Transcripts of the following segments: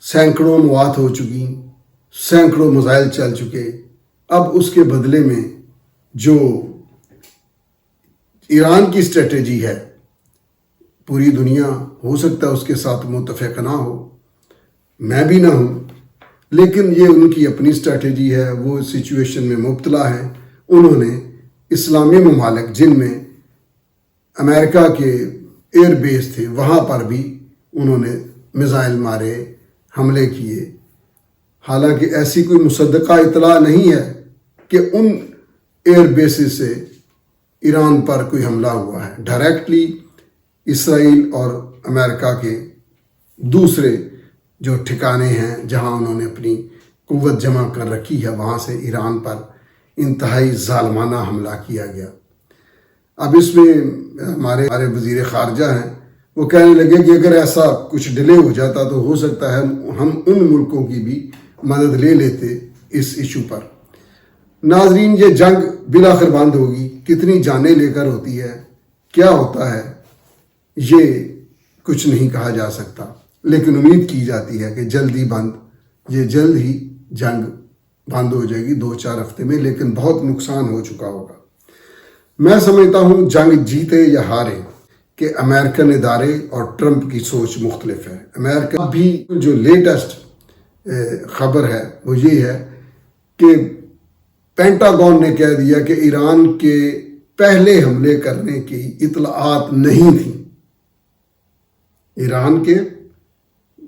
सैकड़ों मौत हो चुकी, सैकड़ों मिसाइल चल चुके। अब उसके बदले में जो ईरान की स्ट्रेटेजी है, पूरी दुनिया हो सकता है उसके साथ मुत्तफ़िक़ ना हो, मैं भी ना हूँ, लेकिन ये उनकी अपनी स्ट्रेटेजी है। वो सिचुएशन में मुब्तला है। उन्होंने इस्लामी ममालिक जिनमें अमेरिका के एयर बेस थे, वहाँ पर भी उन्होंने मिसाइल मारे, हमले किए। हालांकि ऐसी कोई मुसद्दक़ा इतला नहीं है कि उन एयर बेसिस से ईरान पर कोई हमला हुआ है। डायरेक्टली इसराइल और अमेरिका के दूसरे जो ठिकाने हैं जहां उन्होंने अपनी कुव्वत जमा कर रखी है, वहां से ईरान पर इंतहाई ज़ालिमाना हमला किया गया। अब इसमें हमारे वज़ीर ख़ारजा हैं, वो कहने लगे कि अगर ऐसा कुछ डिले हो जाता तो हो सकता है हम उन मुल्कों की भी मदद ले लेते इस इशू पर। नाजरीन, ये जंग बिलाखिर बंद होगी। कितनी जानें लेकर होती है, क्या होता है, ये कुछ नहीं कहा जा सकता, लेकिन उम्मीद की जाती है कि जल्द ही जंग बंद हो जाएगी 2-4 हफ्ते में, लेकिन बहुत नुकसान हो चुका होगा। मैं समझता हूँ जंग जीते या हारे कि अमेरिकन इदारे और ट्रंप की सोच मुख्तलिफ है। अमेरिका भी जो लेटेस्ट खबर है वो ये है कि पेंटागन ने कह दिया कि ईरान के पहले हमले करने की इतलाआत नहीं थी। ईरान के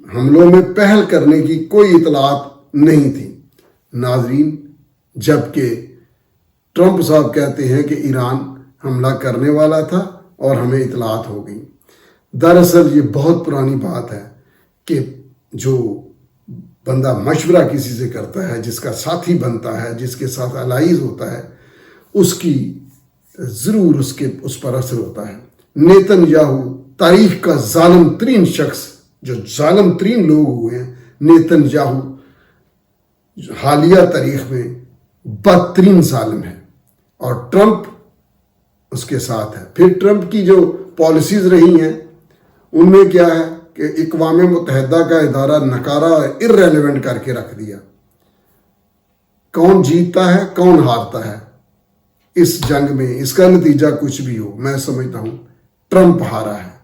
हमलों में पहल करने की कोई इतलाआत नहीं थी। नाजरीन, जबकि ट्रंप साहब कहते हैं कि ईरान हमला करने वाला था और हमें इतलाआत हो गई। दरअसल ये बहुत पुरानी बात है कि जो बंदा मशवरा किसी से करता है, जिसका साथी बनता है, जिसके साथ अलाइज होता है, उसकी ज़रूर उस पर असर होता है। नेतन्याहू तारीख का जालिम तरीन शख्स, जो जालिम तरीन लोग हुए हैं, नेतन्याहू हालिया तारीख में बदतरीन जालिम है और ट्रंप उसके साथ है। फिर ट्रंप की जो पॉलिसीज रही हैं उनमें क्या है कि इक़वाम मुत्तहिदा का इदारा नकारा इर्रेलेवेंट करके रख दिया। कौन जीतता है, कौन हारता है इस जंग में, इसका नतीजा कुछ भी हो, मैं समझता हूं ट्रंप हारा है।